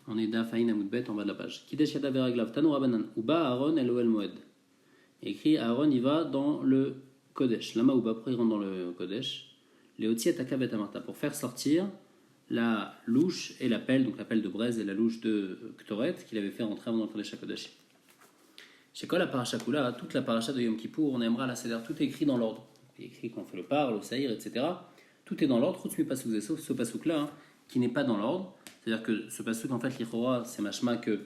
On est d'Afaïn Amoudbet en bas de la page. Kidesh Yada Veraglav Tanu Rabanan. Uba Aaron El Oel Moed. Il écrit Aaron il va dans le Kodesh. Lama Uba, pourquoi il rentre dans le Kodesh? Leotzi et Akavet Amarta. Pour faire sortir la louche et la pelle, donc la pelle de braise et la louche de Ktoret qu'il avait fait rentrer avant dans le Kodesh HaKodeshim. Chez quoi la paracha Kula, toute la paracha de Yom Kippour, on aimera la Seder, tout est écrit dans l'ordre. Il est écrit qu'on fait le par, le saïr, etc. Tout est dans l'ordre, Chutz mi Pasuk, sauf ce Pasuk-là, hein, qui n'est pas dans l'ordre. C'est-à-dire que ce Pasuk, en fait, l'Ichora, c'est machma que,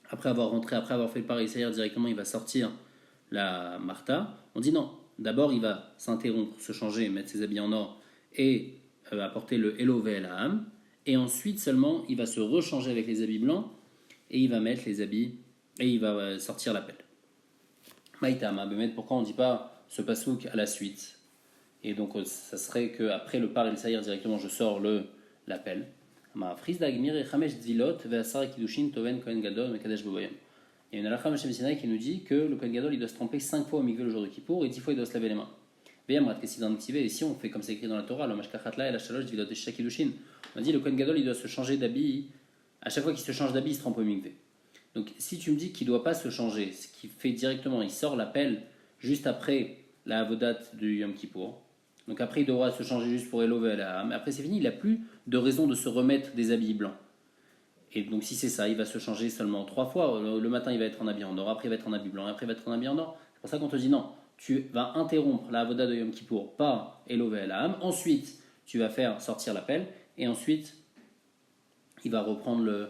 après avoir rentré, après avoir fait le par et le saïr, directement, il va sortir la Martha. On dit non. D'abord, il va s'interrompre, se changer, mettre ses habits en or et apporter le Elo Ve'elaham. Et ensuite, seulement, il va se rechanger avec les habits blancs et il va mettre les habits et il va sortir la pelle. Maïtama, pourquoi on ne dit pas ce pasouk à la suite? Et donc, ça serait qu'après le par et le saïr, directement, je sors la pelle. Il y a une halakha Moshe Messinaï qui nous dit que le Kohen Gadol il doit se tremper 5 fois au mikveh le jour de Kippour et 10 fois il doit se laver les mains. Et si on fait comme c'est écrit dans la Torah, on a dit le Kohen Gadol il doit se changer d'habit, à chaque fois qu'il se change d'habit il se trempe au mikveh. Donc si tu me dis qu'il ne doit pas se changer, ce qui fait directement, il sort la pelle juste après la avodat du Yom Kippour. Donc après il devra se changer juste pour Elo Ve'elaham. Mais après c'est fini, il n'a plus de raison de se remettre des habits blancs. Et donc si c'est ça, il va se changer seulement 3 fois. Le matin il va être en habit en or, après il va être en habit blanc, après il va être en habit en or. C'est pour ça qu'on te dit non, tu vas interrompre la avoda de Yom Kippour par Elo Ve'elaham. Ensuite tu vas faire sortir la pelle et ensuite il va reprendre le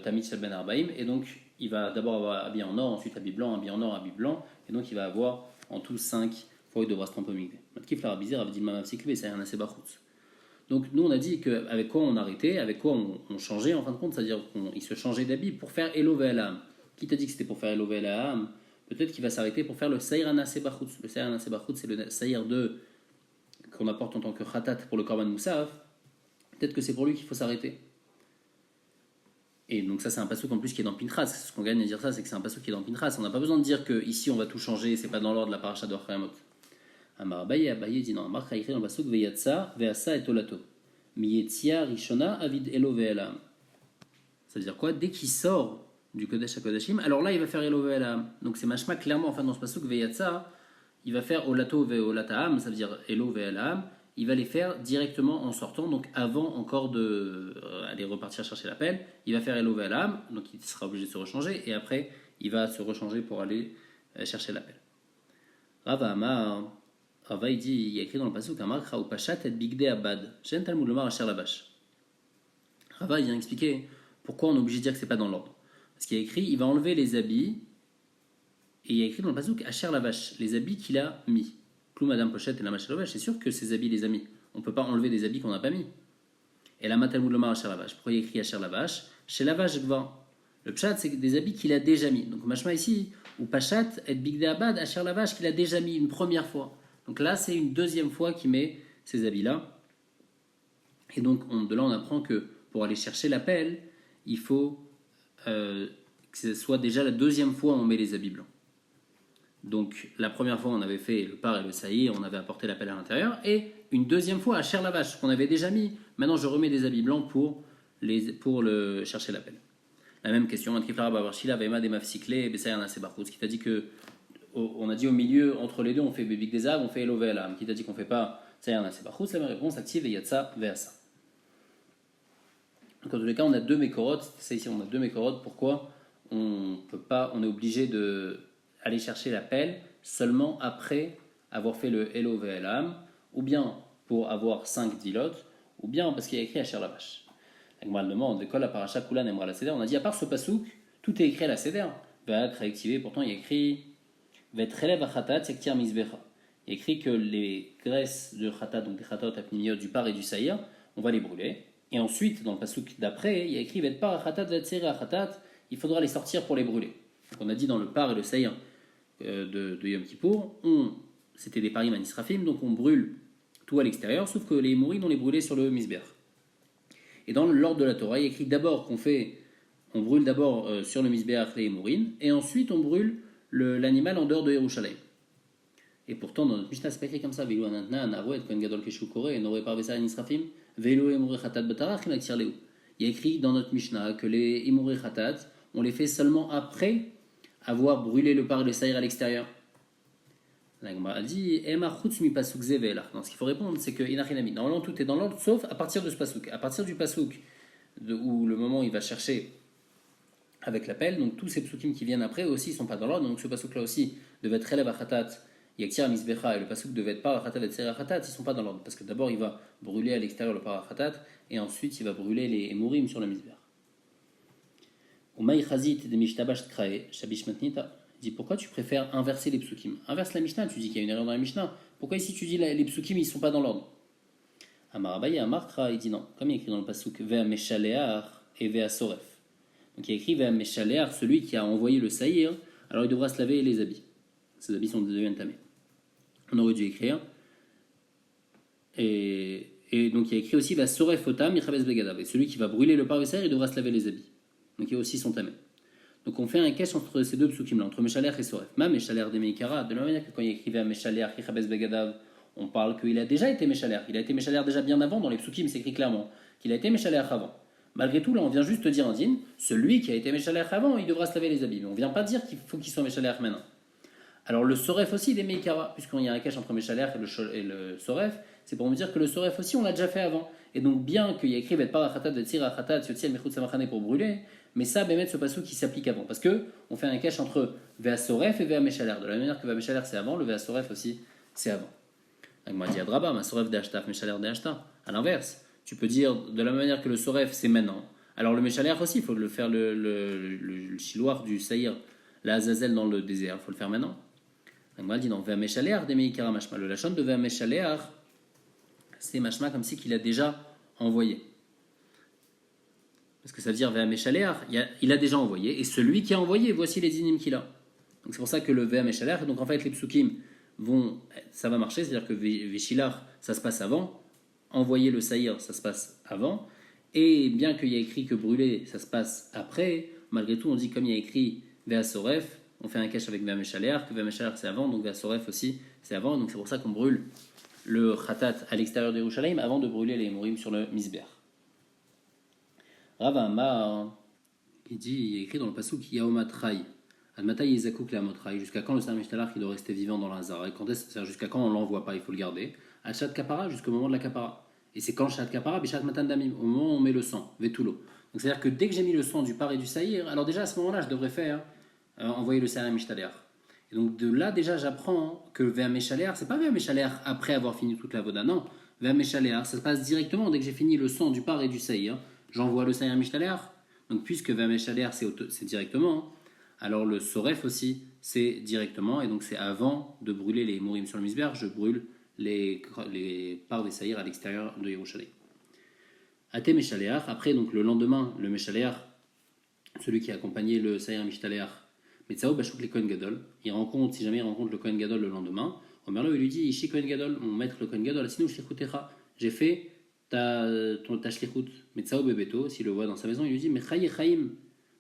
Tamid Shel Ben Arbaim. Et donc il va d'abord avoir habit en or, ensuite habit blanc, habit en or, habit blanc. Et donc il va avoir en tout 5 fois il devra se tromper au mikveh. Matkif la Rabizir avait dit le Mamav Sikvé, ça y est, un assez bachutz. Donc nous on a dit qu'avec quoi on arrêtait, avec quoi on changeait en fin de compte, c'est-à-dire qu'il se changeait d'habit pour faire Elo Ve'elaham. Qui t'a dit que c'était pour faire Elo Ve'elaham? Peut-être qu'il va s'arrêter pour faire le Saïr Anasé Bachutz. Le Saïr Anasé Bachutz c'est le Saïr qu'on apporte en tant que Khatat pour le Korban Moussaf. Peut-être que c'est pour lui qu'il faut s'arrêter. Et donc ça c'est un passouk en plus qui est dans Pinchas. Ce qu'on gagne à dire ça, c'est que c'est un passouk qui est dans Pinchas. On n'a pas besoin de dire qu'ici on va tout changer, c'est pas dans l'ordre de la paracha de Orchayamot. Amar Abaye dit non, Amar Chaïché dans le passouk Veyatsa, Veasa et Tolato. Miyetzia Rishona Avid Elo Ve'elaham. Ça veut dire quoi? Dès qu'il sort du Kodesh HaKodashim, alors là il va faire Elo Ve'elaham. Donc c'est machma clairement enfin dans ce passouk Veyatsa, il va faire Olato Ve'olataam, ça veut dire Elo Ve'elaham. Il va les faire directement en sortant, donc avant encore d'aller repartir chercher la pelle. Il va faire Elo Ve'elaham, donc il sera obligé de se rechanger, et après il va se rechanger pour aller chercher la pelle. Rava Amar. Rava il dit, il y a écrit dans le pasuk Amar Chau Pachat et Bigde Abad. Shen Talmud Lomar Asher Labash. Rava il vient expliquer pourquoi on est obligé de dire que c'est pas dans l'ordre. Parce qu'il y a écrit, il va enlever les habits, et il y a écrit dans le pasuk Asher Labash, les habits qu'il a mis. Plou Madame Pochette et la Asher Labash, c'est sûr que ces habits les a mis. On ne peut pas enlever des habits qu'on n'a pas mis. Et la Talmud Lomar Asher Labash. Pourquoi il y a écrit Asher Labash? Chez Lavash Gva. Le Pshat c'est des habits qu'il a déjà mis. Donc machma ici, ou Pachat et Bigde Abad, Asher Labash qu'il a déjà mis une première fois. Donc là, c'est une deuxième fois qu'il met ces habits-là. Et donc, de là, on apprend que pour aller chercher la pelle, il faut que ce soit déjà la deuxième fois où on met les habits blancs. Donc, la première fois, on avait fait le par et le saïr, on avait apporté la pelle à l'intérieur. Et une deuxième fois, à Cher la vache, qu'on avait déjà mis. Maintenant, je remets des habits blancs pour chercher la pelle. La même question, ce qui t'a dit que on a dit au milieu, entre les deux, on fait Bébik des Av, on fait Elo Ve'elaham. Qui t'a dit qu'on fait pas Saïr Nasé Bachutz? La même réponse, active et Yatsa Ve'asa. Donc, en tous les cas, on a deux mékorotes. C'est ici, on a deux mékorotes. Pourquoi on est obligé d'aller chercher la pelle seulement après avoir fait le Elo Ve'elaham, ou bien pour avoir 5 dilotes, ou bien parce qu'il y a écrit Asher la vache. La Gemara demande de quoi la paracha Kula n'aimera la Seder. On a dit à part ce pasouk, tout est écrit à la Seder. Ve'ak réactivé, pourtant il y a écrit Ve'trelev achatat sektir mizbecha. Il y a écrit que les graisses de khatat, donc des khatat apnimiot du par et du saïr, on va les brûler. Et ensuite, dans le pasuk d'après, il y a écrit Ve'tpar achatat ve'tsere achatat, il faudra les sortir pour les brûler. Donc on a dit dans le par et le saïr de Yom Kippour, c'était des parim anisrafim, donc on brûle tout à l'extérieur, sauf que les mourines on les brûlait sur le misber. Et dans l'ordre de la Torah, il y a écrit d'abord on brûle d'abord sur le misber les mourines, et ensuite on brûle l'animal en dehors de Yerushalayim. Et pourtant, dans notre Mishnah, c'est pas écrit comme ça. Veilu anatna, anavoet, kohen gadol keshu kore, n'aurait pas vesa anisrafim, veilu emure chatat batarach, il il y a écrit dans notre Mishnah que les Imuri Khatat, on les fait seulement après avoir brûlé le par et le saïr à l'extérieur. La Gemara a dit Ema chutz mi pasuk zevelach. Non, ce qu'il faut répondre, c'est que inachinami. Normalement, tout est dans l'ordre, sauf à partir de ce pasuk. À partir du pasuk où le moment où il va chercher avec l'appel, donc tous ces psukim qui viennent après aussi ne sont pas dans l'ordre. Donc ce pasuk là aussi devait être relève à khatat, yaktir misbecha, et le pasuk devait être par à khatat et tsir à khatat, ils ne sont pas dans l'ordre. Parce que d'abord il va brûler à l'extérieur le par à khatat, et ensuite il va brûler les emurim sur la misbech. Umay chazit de mishtabash krae, shabish matnita. Il dit pourquoi tu préfères inverser les psukim. Inverse la Mishnah, tu dis qu'il y a une erreur dans la Mishnah. Pourquoi ici tu dis les psukim ils ne sont pas dans l'ordre. Amar Abaye, Amar Kra, il dit non. Comme il y a écrit dans le pasuk Vea Meshalear et Vea Soref. Donc il y a écrit Vea Meshalear, celui qui a envoyé le saïr, alors il devra se laver les habits. Ses habits sont devenus tamés. On aurait dû écrire. Et donc il y a écrit aussi Vea Soref Otam Yichabes Begadav. Et celui qui va brûler le par du saïr, il devra se laver les habits. Donc il y a aussi son tamé. Donc on fait un cache entre ces deux psukim là, entre Meshalear et Soref. Ma Meshalear de Meikara, de la même manière que quand il y a écrit Vea Meshalear Yichabes Begadav, on parle qu'il a déjà été Meshalear. Il a été Meshalear déjà bien avant, dans les psukim, c'est écrit clairement qu'il a été Meshalear avant. Malgré tout, là, on vient juste te dire en din, celui qui a été Meshalear avant, il devra se laver les habits. Mais on ne vient pas dire qu'il faut qu'il soit Meshalear maintenant. Alors le Soref aussi, des Meikara, puisqu'il y a un cache entre Meshalear et le Soref, c'est pour me dire que le Soref aussi, on l'a déjà fait avant. Et donc, bien qu'il y ait écrit Bet Parachatat, Bet Sirachatat, Yotziel Mechut Samachane pour brûler, mais ça, Bémet, ce passou qui s'applique avant. Parce que on fait un cache entre Vea Soref et Vea Meshalear. De la même manière que Vea Meshalear c'est avant, le Vea Soref aussi c'est avant. Moi, dit Adraba, ma Soref d'Ashta, Meshalear d'Ashta. À l'inverse, tu peux dire de la même manière que le Soref c'est maintenant. Alors le Meshalear aussi, il faut le faire le chiloir du Saïr, la Azazel dans le désert, il faut le faire maintenant. Moi, dit non, Vea Meshalear des Meikara Mashma. Le Lachon de Vea Meshalear, c'est Mashma comme si qu'il a déjà envoyé. Parce que ça veut dire Vea Meshalear, il a déjà envoyé, et celui qui a envoyé, voici les dynimes qu'il a. Donc c'est pour ça que le Vea Meshalear, donc en fait les psukim ça va marcher, c'est-à-dire que Veshilar, ça se passe avant, envoyer le Saïr, ça se passe avant, et bien qu'il y ait écrit que brûler, ça se passe après, malgré tout, on dit comme il y a écrit Vea Soref, on fait un cache avec Vea Meshalear, que Vea Meshalear c'est avant, donc Vea Soref aussi c'est avant, donc c'est pour ça qu'on brûle le Khatat à l'extérieur de Yerushalayim avant de brûler les Mourim sur le Misber. Rav Amar, il y a écrit dans le pasuk Yaomatrai. Admatai Yizakouk la Motrai. Jusqu'à quand le Saint Mishtalach il doit rester vivant dans l'Azara? C'est-à-dire jusqu'à quand on ne l'envoie pas, il faut le garder. Achat Kapara, jusqu'au moment de la Kapara. Et c'est quand Chat Kapara, Bishat Matan Damim, au moment où on met le sang, Vetulo. Donc c'est-à-dire que dès que j'ai mis le sang du par et du Saïr, alors déjà à ce moment-là, je devrais faire envoyer le Saïr Mishtalach. Et donc de là déjà j'apprends que Vea Meshalear, c'est pas Vea Meshalear après avoir fini toute la Voda, non. Vea Meshalear, ça se passe directement dès que j'ai fini le sang du par et du Saïr. J'envoie le Saïr Mishtalach. Donc puisque Vea Meshalear c'est directement, alors le Soref aussi c'est directement, et donc c'est avant de brûler les Mourim sur le Misber, je brûle les parts des Saïr à l'extérieur de Yerushalayim. Ate Meshalear, après donc le lendemain, le Meshalear, celui qui a accompagné le Saïr Mishtalach, Metzao Bashuk le Kohen Gadol, si jamais il rencontre le Kohen Gadol le lendemain, Omerlo il lui dit Ishi Kohen Gadol, mon maître le Kohen Gadol, sinon shlichutecha, j'ai fait ta shlichut, Metzao Bebeto, s'il le voit dans sa maison, il lui dit Mechaye Chaim,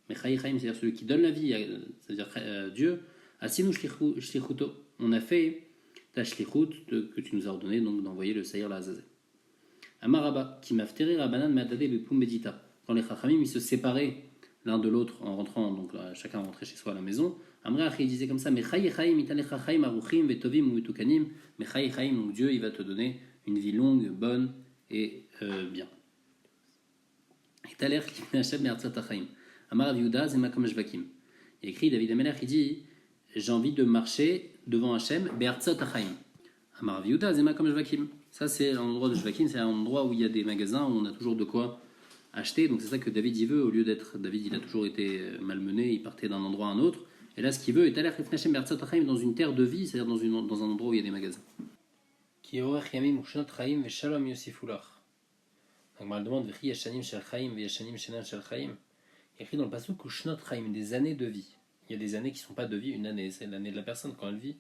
c'est-à-dire celui qui donne la vie, c'est-à-dire Dieu, Asinu shlichuto, on a fait ta shlichut que tu nous as ordonné donc d'envoyer le Saïr la Azazel. Amaraba, qui m'a fteré Rabanan Madade Bepum Medita, quand les Chachamim ils se séparaient l'un de l'autre en rentrant, donc chacun rentrait chez soi à la maison. Amré il disait comme ça, Mechaye Chaim, Italecha Chaim, Aruchim, Vetovim, Mutukanim, Mechaye Chaim, donc Dieu il va te donner une vie longue, bonne et bien. Italer qui Hashem Me'artzat Chaim. Amar Aviuda, Zemakom Shvakim. Il écrit, David Ameler, il dit, j'ai envie de marcher devant Hashem, Be'artzat Chaim. Amar Aviuda, Zemakom Shvakim. Ça c'est l'endroit de Shvakim, c'est un endroit où il y a des magasins, où on a toujours de quoi acheter, donc c'est ça que David y veut, au lieu d'être, David il a toujours été malmené, il partait d'un endroit à un autre, et là ce qu'il veut est aller dans une terre de vie, c'est-à-dire dans un endroit où il y a des magasins. Qui donc mal demande écrit dans le passage Kushnot Chaim, des années de vie. Il y a des années qui ne sont pas de vie, une année, c'est l'année de la personne quand elle vit.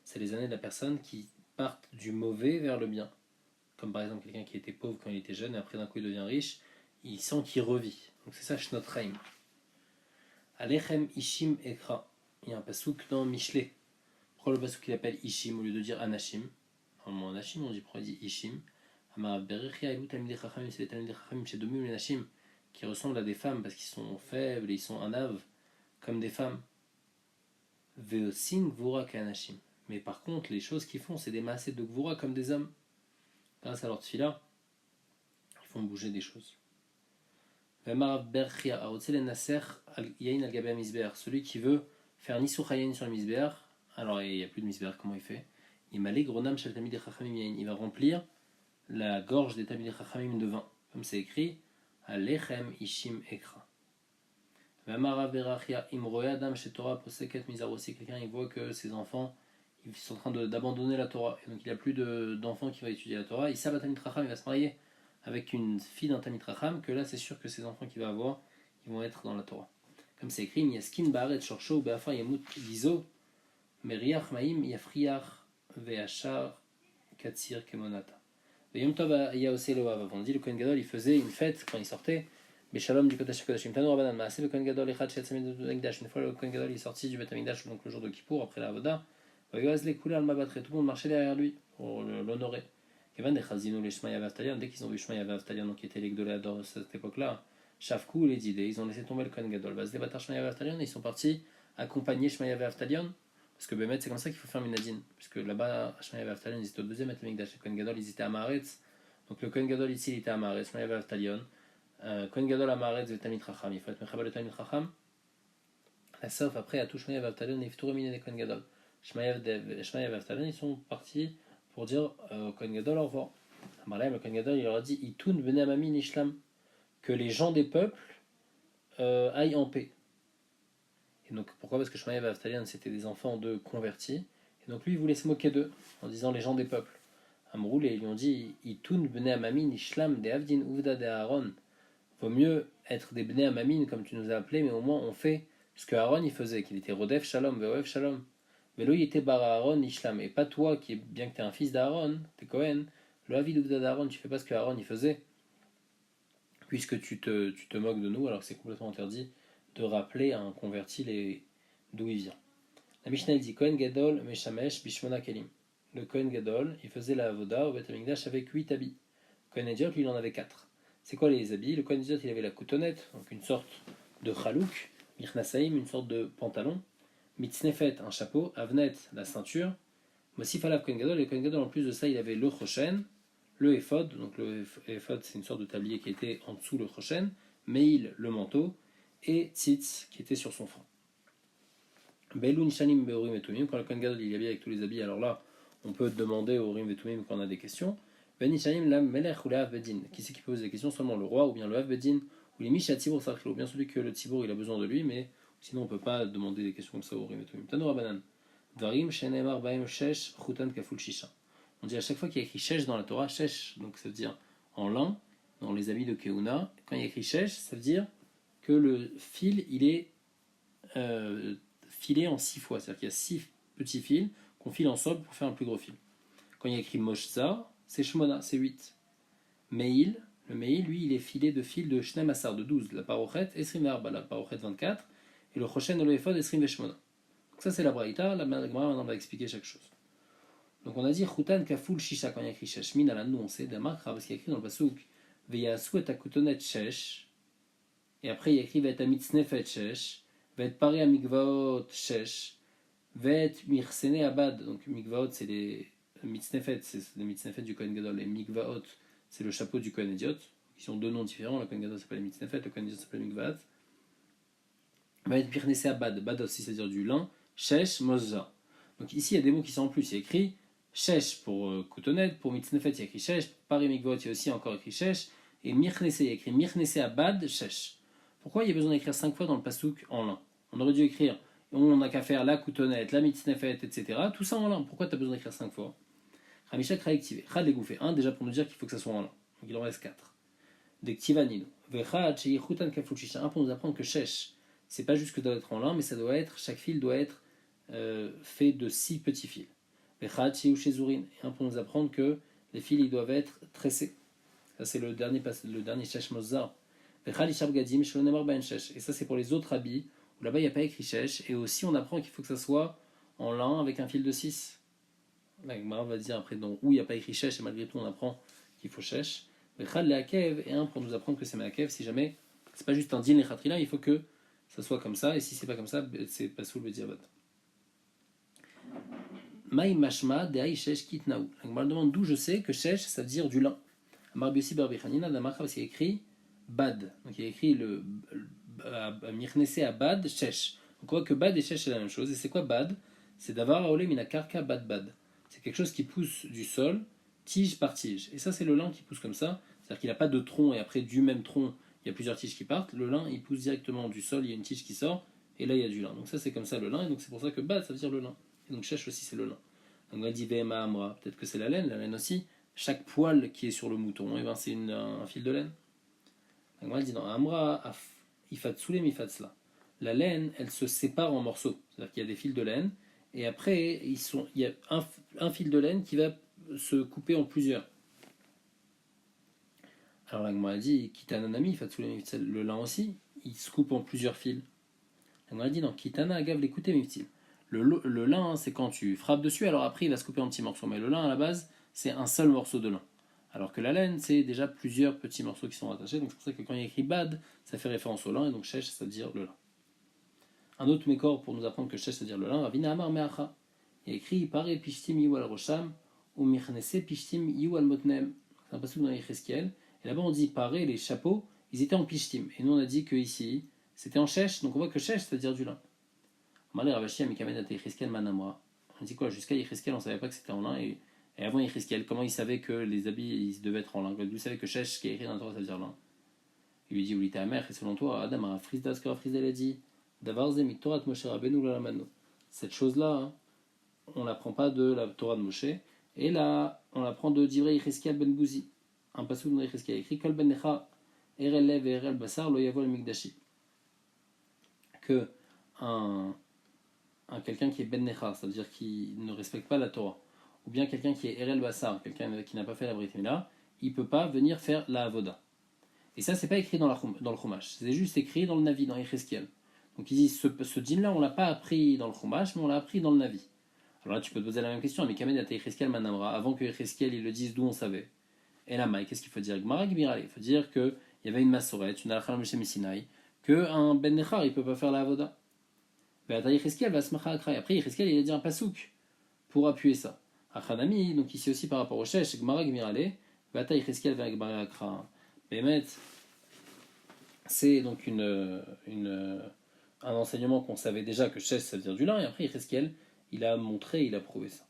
C'est les années de la personne qui partent du mauvais vers le bien. Comme par exemple quelqu'un qui était pauvre quand il était jeune et après d'un coup il devient riche, il sent qu'il revit. Donc c'est ça Shnot Chaim. Alechem Ishim Ekra. Il y a un pasouk dans Michelet. Pourquoi le pasouk il appelle Ishim au lieu de dire Anashim? Normalement Anashim on dit pourquoi il dit Ishim. Amar Berechia Elou Talmidei Chachamim, c'est les Talmidei Chachamim chez Domim les Nashim, qui ressemblent à des femmes parce qu'ils sont faibles et ils sont anaves comme des femmes. Veosin Gvura Kanashim. Mais par contre, les choses qu'ils font, c'est des massés de Gvura comme des hommes. Grâce à leur tfila, ils font bouger des choses. Celui qui veut faire Nisuch Hayayin sur le Misber, alors il n'y a plus de Misber, comment il fait? Il va remplir la gorge des Talmidei Chachamim de vin, comme c'est écrit, Alechem Ishim Ekra. Quelqu'un il voit que ses enfants ils sont en train d'abandonner la Torah, et donc il n'y a plus d'enfants qui vont étudier la Torah. Il va se marier avec une fille d'un Talmid Chacham, que là c'est sûr que ces enfants qu'il va avoir, ils vont être dans la Torah. Comme c'est écrit, Miaskin Baaret Shorsho Beafar Yamut Gizo Meriach Maim Yafriach Veachar Katsir Kemonata. Yom Tov Yaosé Loav. On dit le Kohen Gadol il faisait une fête quand il sortait. Beshalom du Kodesh Kodashim. Tano Rabbanan Maaseh le Kohen Gadol Echad Shetzamid Mikdash. Une fois le Kohen Gadol est sorti du Bet Mikdash, donc le jour de Kippour après la Avoda. Vayoaz le Kula al Mabatre. Tout le monde marchait derrière lui pour l'honorer. Kevan de Chazino les Shmaya Vaftalion. Dès qu'ils ont vu Shmaya Vaftalion, donc qui était les Gdoléador à cette époque-là, Shavku les idées, ils ont laissé tomber le Kohen Gadol. Vas Batar Shmaya Vaftalion, ils sont partis accompagner Shmaya Vaftalion. Parce que Bémet, c'est comme ça qu'il faut faire Minadine. Puisque là-bas, Shmaya Vaftalion, ils étaient au deuxième Bet Mikdash. Le Kohen Gadol, ils étaient à Maaretz. Donc le Kohen Gadol ici, il était à Maaretz. Shmaya Vaftalion. Kohen Gadol à Maaretz, le Talmid Chacham. Il faut être Mechabal le Talmid Chacham. La sauf après, à tout Shmaya Vaftalion, il faut tout reminer des Kohen Gadol. Shmaya Vaftalion, ils sont partis pour dire au Kohen Gadol au revoir. Le Kohen Gadol, il leur a dit Itoun Bnei Amami Nishlam, que les gens des peuples aillent en paix. Et donc pourquoi? Parce que Shmaya Vaftalion, c'était des enfants de convertis. Et donc lui, il voulait se moquer d'eux en disant les gens des peuples. Amroul, et ils lui ont dit Itoun Bnei Amami Nishlam de Avdin Uvda de Aaron. Vaut mieux être des Bnei Amamin comme tu nous as appelés, mais au moins on fait ce que Aaron il faisait, qu'il était Rodef Shalom, Veoev Shalom. Velo il était Bar Aaron Ishlam, et pas toi qui est bien que tu es un fils d'Aaron, t'es Cohen, le Avid Uvda d'Aaron, tu fais pas ce que Aaron il faisait, puisque tu te moques de nous, alors que c'est complètement interdit de rappeler à un converti d'où il vient. La Mishnah dit Kohen Gadol Meshamesh Bishmona Kelim. Le Kohen Gadol, il faisait la Avoda au Beth Amikdash avec 8 habits. Le Kohen Idiot, lui, il en avait 4. C'est quoi les habits? Le Kohen Idiot, il avait la coutonnette, donc une sorte de chalouk, Mirnasaim, une sorte de pantalon, Mitznefet, un chapeau, Avnet, la ceinture, Mosif Alav Kohen Gadol, et le Kohen Gadol, en plus de ça, il avait le Choshen, le Ephod, donc le Ephod, c'est une sorte de tablier qui était en dessous le Choshen, Meil, le manteau, et Tzitz, qui était sur son front. Belun Shanim Beorim et Tumim, quand le Kohen Gadol il est habillé avec tous les habits, alors là, on peut demander au Rim et Tumim quand on a des questions. Ben Ishanim la Melech ou le Hav Bedin. Qui c'est qui pose des questions? Seulement le roi ou bien le Hav Bedin ou les Misha Tzibour Sarklo. Bien celui que le Tzibour il a besoin de lui, mais sinon on peut pas demander des questions comme ça au Rim et Tumim. Tanoura Banan. Dvarim Shenemar Baim Shesh Chutan Kaful Shisha. On dit à chaque fois qu'il y a écrit Shesh dans la Torah, Shesh, donc ça veut dire en lin, dans les habits de Keuna. Quand il y a écrit Shesh, ça veut dire que le fil il est filé en 6 fois. C'est-à-dire qu'il y a 6 petits fils qu'on file ensemble pour faire un plus gros fil. Quand il y a écrit Moshza, c'est Shmona, c'est 8. Meil, le Meil, lui, il est filé de fil de Shnem Asar, de 12. La Parochet, Esrim Arba, la Parochet 24. Et le Choshen et le Ephod, Esrim Veshmona. Donc ça, c'est la Braïta. La Gemara, maintenant, va expliquer chaque chose. Donc on a dit Chutan Kaful Shisha, quand il y a écrit Shesh. Min ala nous, on sait, d'Amakra, parce qu'il y a écrit dans le Pasuk Veyasu et Akutonet Shesh. Et après, il y a écrit Vet Amitznefet Shesh. Vet Pari Amikvaot Shesh. Vet Mirsene Abad. Donc Mikvaot, c'est les Mitznefet, c'est le Mitznefet du Kohen Gadol, et Mikvaot, c'est le chapeau du Kohen Idiot. Ils ont deux noms différents, le Kohen Gadol s'appelle Mitznefet, le Kohen Idiot s'appelle Mikvaot. Va être Pirnese Abad, Bad aussi, c'est-à-dire du lin, Shesh, Mozza. Donc ici, il y a des mots qui sont en plus. Il y a écrit Shesh pour coutonnette, pour Mitznefet, il y a écrit Shesh, pour Paris Mikvaot, il y a aussi encore écrit Shesh, et Mirnese, il y a écrit Mirnese Abad, Shesh. Pourquoi il y a besoin d'écrire 5 fois dans le Pasuk en lin? On aurait dû écrire, on n'a qu'à faire la coutonnette, la Mitznefet, etc. Tout ça en lin. Pourquoi tu as besoin d'écrire 5 fois? Ramishak réactivé. Chad dégoufé. 1 déjà pour nous dire qu'il faut que ça soit en lin. Donc il en reste 4. Dektivanino. Vechad sheyichutan kafuchisha. 1 pour nous apprendre que shesh, c'est pas juste que doit être en lin, mais ça doit être, chaque fil doit être fait de 6 petits fils. Vechad sheyushezurin. Et 1 pour nous apprendre que les fils ils doivent être tressés. Ça c'est le dernier shesh mozar. Vechad ishab gadim shlonemar ben shesh. Et ça c'est pour les autres habits où là-bas il n'y a pas écrit shesh. Et aussi on apprend qu'il faut que ça soit en lin avec un fil de 6. La Gemara va dire après donc où il n'y a pas écrit Shesh et malgré tout on apprend qu'il faut shesh, vechad leakev, et un pour nous apprendre que c'est meakev, si jamais c'est pas juste un din lechatrila, il faut que ça soit comme ça, et si c'est pas comme ça, c'est pas sous le bediabat. Maï mashma de'ai shesh kitnaou. On me demande d'où je sais que shesh, ça veut dire du lin. Amar Biossi Bar Bichanina, Damakha aussi écrit bad. Donc il y a écrit le mirnese à bad, shesh. Donc on voit que bad et shesh c'est la même chose. Et c'est quoi bad? C'est d'avoir aole minakarka bad bad. C'est quelque chose qui pousse du sol, tige par tige. Et ça c'est le lin qui pousse comme ça. C'est-à-dire qu'il n'a pas de tronc et après du même tronc, il y a plusieurs tiges qui partent. Le lin il pousse directement du sol, il y a une tige qui sort et là il y a du lin. Donc ça c'est comme ça le lin et donc c'est pour ça que bad ça veut dire le lin. Et donc shesh aussi c'est le lin. Donc on a dit Vema Amra, peut-être que c'est la laine aussi. Chaque poil qui est sur le mouton, et ben c'est un fil de laine. Donc on a dit non, Amra, Ifatsoulem Ifatsla. La laine, elle se sépare en morceaux. C'est-à-dire qu'il y a des fils de laine, et après, il y a un fil de laine qui va se couper en plusieurs. Alors là, on a dit Kitananami, Ifatsoulem Ifatsla, le lin aussi, il se coupe en plusieurs fils. On a dit non, Kitana Agav l'écouter Miftil. Le lin, c'est quand tu frappes dessus, alors après il va se couper en petits morceaux. Mais le lin, à la base, c'est un seul morceau de lin. Alors que la laine, c'est déjà plusieurs petits morceaux qui sont attachés. Donc c'est pour ça que quand il y a écrit bad, ça fait référence au lin, et donc shesh, ça veut dire le lin. Un autre mécor pour nous apprendre que shesh, ça veut dire le lin, Ravina Amar Meacha. Il y a écrit Pare Pishtim Yual Rosham, ou Mirnese Pishtim Yual Motnem. C'est un passage dans Yecheskel. Et là-bas, on dit Pare, les chapeaux, ils étaient en Pishtim. Et nous, on a dit que ici, c'était en shesh, donc on voit que shesh, ça veut dire du lin. On dit quoi? Jusqu'à Yecheskel, on ne savait pas que c'était en lin. Et avant Yecheskel, comment il savait que les habits ils devaient être en lin? D'où savait que Shesh, qui est écrit dans la Torah, ça veut dire lin? Il lui dit, oui, t'es amer, et selon toi, Adam a frisda ce que Frisda a dit. Davarze mitorat Moshe Rabbeinu lalamano. Cette chose-là, hein, on ne l'apprend pas de la Torah de Moshe. Et là, on l'apprend de Divrei Yecheskel ben Bouzi. Un passage dans Yecheskel écrit Kol ben Necha, Erel Lev et Erel Basar, lo yavo le Mikdashi. Que quelqu'un qui est ben Necha, c'est-à-dire qui ne respecte pas la Torah, ou bien quelqu'un qui est Erel Bassar, quelqu'un qui n'a pas fait la Brit Mila, il ne peut pas venir faire la Avoda. Et ça, c'est pas écrit dans le Chumash, c'est juste écrit dans le Navi, dans Yecheskel. Donc ils disent, ce dîme-là, on ne l'a pas appris dans le Chumash, mais on l'a appris dans le Navi. Alors là, tu peux te poser la même question, mais Kamed a Yecheskel Manamra, avant que Yecheskel il le dise d'où on savait. Et là, qu'est-ce qu'il faut dire? Il faut dire qu'il y avait une massorette, une alachal Moshe Messinaï, qu'un ben Nechar, il ne peut pas faire la Avoda. Après, Yecheskel il a dit un pasouk pour appuyer ça. Achanami, donc ici aussi par rapport au Shesh, Gmara Gmirale, Vata Yecheskel vers Gmara Akra. Bémet, c'est donc un enseignement qu'on savait déjà que Shesh ça veut dire du lin, et après Yecheskel, il a montré, il a prouvé ça.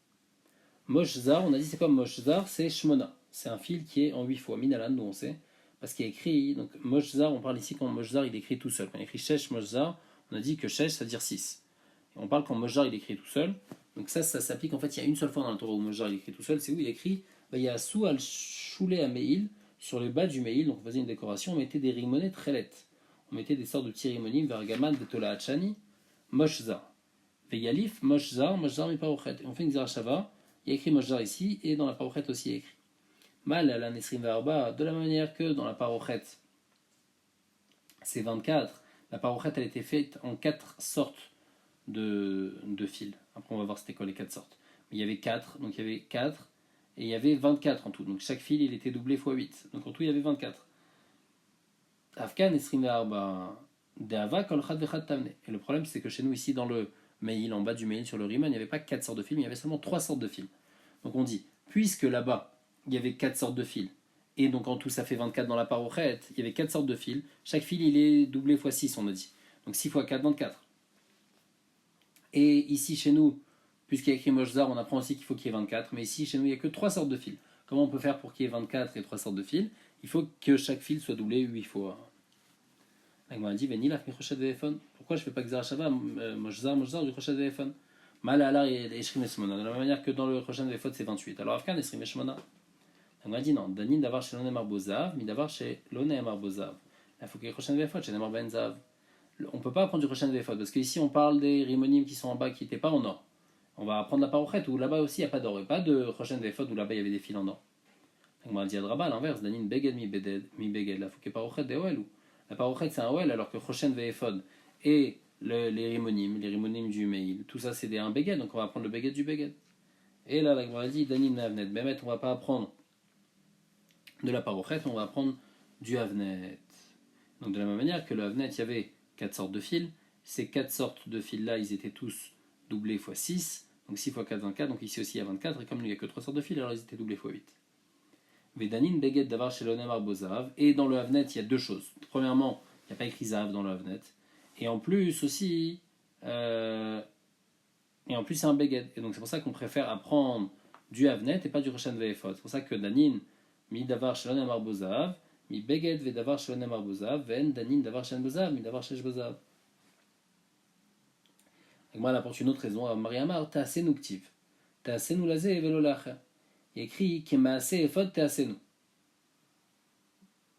Moshzar, on a dit c'est quoi Moshzar? C'est Shmona. C'est un fil qui est en 8 fois. Minalan, nous on sait. Parce qu'il y a écrit, donc Moshzar, on parle ici quand Moshzar il écrit tout seul. Quand il écrit Shesh Moshzar, on a dit que Shesh ça veut dire 6. Et on parle quand Moshzar il écrit tout seul. Donc ça s'applique en fait, il y a une seule fois dans le Torah où Moshzar il écrit tout seul, c'est où il écrit il y a sous al choulé à Meil, sur le bas du Meil, donc on faisait une décoration, on mettait des rimonets trélettes. On mettait des sortes de petits rimonim vers Gaman, Betola Hachani, Moshzar. Veyalif, Moshzar, Moshzar mi parochet. Et on fait une Zerachava, il y a écrit Moshzar ici, et dans la parochet aussi il y a écrit. Mal à la Nesrim Varba, de la manière que dans la parochet, c'est 24, la parochet elle était faite en 4 sortes de fils. Après on va voir c'était quoi les 4 sortes. Mais il y avait 4, donc il y avait 4, et il y avait 24 en tout. Donc chaque fil il était doublé x 8. Donc en tout il y avait 24. Afkan Nesrim Varba, Deava Kolchad Vechad Tamne. Et le problème c'est que chez nous ici dans le Meil, en bas du Meil, sur le Riman, il n'y avait pas 4 sortes de fils, mais il y avait seulement 3 sortes de fils. Donc on dit, puisque là-bas, il y avait 4 sortes de fils, et donc en tout ça fait 24 dans la parochet, il y avait 4 sortes de fils, chaque fil il est doublé x 6, on a dit. Donc 6 x 4, 24. Et ici chez nous, puisqu'il y a écrit Moshzar, on apprend aussi qu'il faut qu'il y ait 24, mais ici chez nous il n'y a que 3 sortes de fils. Comment on peut faire pour qu'il y ait 24 et 3 sortes de fils? Il faut que chaque fil soit doublé 8 fois. L'agma dit Venilach mi choshet ve'efon. Pourquoi je ne fais pas Xerashava Moshzar du choshet ve'efon? Mal à l'art et Eshrim Esmona. De la même manière que dans le choshet ve'efon c'est 28. Alors Afkan Eshrim Esmona. L'agma dit non. Danin d'avoir chez l'onem arbozav, mi d'avoir chez l'onem arbozav. Il faut qu'il y ait choshet ve'efon chez l'onem benzav. On ne peut pas apprendre du choshet ve'efon parce qu'ici on parle des rimonim qui sont en bas qui n'étaient pas en or. On va apprendre la parochet où là-bas aussi il n'y a pas d'or et pas de choshet ve'efon où là-bas il y avait des fils en or. L'agma dit Adraba à l'inverse. Danin beged mi beged. Là faut qu'il y ait parochet de oel. La parochet c'est un ouel alors que Choshen ve'ephod et les rimonim du Meil, tout ça c'est un beged, donc on va apprendre le beged du beged. Et là la Gemara dit Danin navnet, Bémet on va pas apprendre de la parochet, on va prendre du havnet. Donc de la même manière que le havnet, il y avait 4 sortes de fils. Ces 4 sortes de fils-là, ils étaient tous doublés x 6. Donc 6 x 4, 24. Donc ici aussi, il y a 24. Et comme il n'y a que 3 sortes de fils, alors ils étaient doublés x 8. Vedanin beged davar shelonem arbozav. Et dans le havnet, il y a deux choses. Premièrement, il n'y a pas écrit zav dans le havnet. Et en plus aussi, c'est un beged. Et donc c'est pour ça qu'on préfère apprendre du havnet et pas du roshan ve'ephod. C'est pour ça que danin mi davar shelonem arbozav, mi beged ve davar shelonem arbozav, ven danin davar shen bozav, mi davar shesh bozav. Moi, elle apporte une autre raison. Mariamar, ta'asenu ktiv. Ta'asenu lazé velo lacher. Il écrit Kemaase Ephod Teasenu.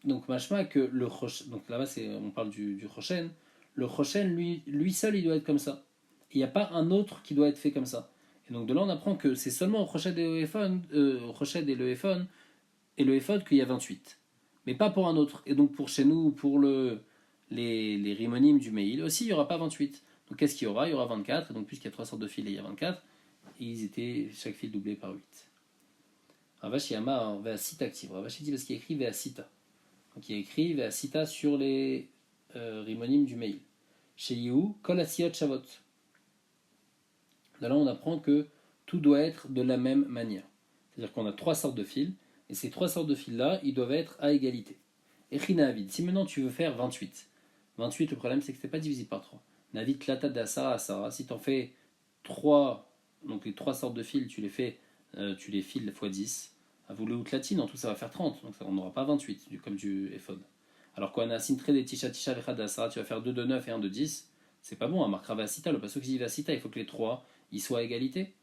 Donc, machma que le Choshen, donc là-bas on parle du Choshen, le Choshen, lui seul, il doit être comme ça. Il n'y a pas un autre qui doit être fait comme ça. Et donc de là, on apprend que c'est seulement au Choshen et le Ephon et le Ephod qu'il y a 28. Mais pas pour un autre. Et donc pour chez nous, pour les rimonymes du Meil, aussi, il n'y aura pas 28. Donc qu'est-ce qu'il y aura? Il y aura 24. Et donc puisqu'il y a 3 sortes de fils et il y a 24, ils étaient chaque fil doublé par 8. Ravashi Amar Veasita active. Ravashi dit parce qu'il y a écrit Veasita. Donc il y a écrit Veasita sur les rimonymes du mail. Chez Yehu, Kol Asiot Shavot. De là, on apprend que tout doit être de la même manière. C'est-à-dire qu'on a 3 sortes de fils, et ces 3 sortes de fils-là, ils doivent être à égalité. Et Avid, si maintenant tu veux faire 28, 28, le problème c'est que ce n'est pas divisible par 3. Navid Klata d'Asara Asara, si tu en fais 3, donc les 3 sortes de fils, tu les files x 10. À vous le latine, en tout ça va faire 30, donc on n'aura pas 28, comme du Ephod. Alors qu'on a Sintre des Tisha Tisha Vechad Asara, tu vas faire 2 de 9 et 1 de 10, c'est pas bon, à marquera Vasita, le passage qui dit Vasita, il faut que les 3 ils soient à égalité,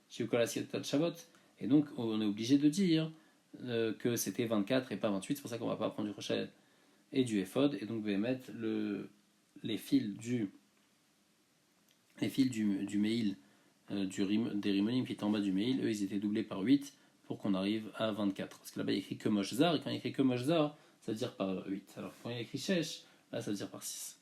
et donc on est obligé de dire que c'était 24 et pas 28, c'est pour ça qu'on va pas prendre du Rochel et du Ephod, et donc vous allez mettre les fils du mail, des rimonymes qui étaient en bas du mail, eux ils étaient doublés par 8 pour qu'on arrive à 24. Parce que là-bas il y a écrit que Moshzar, et quand il y a écrit que Moshzar, ça veut dire par 8. Alors quand il y a écrit Shesh, là ça veut dire par 6.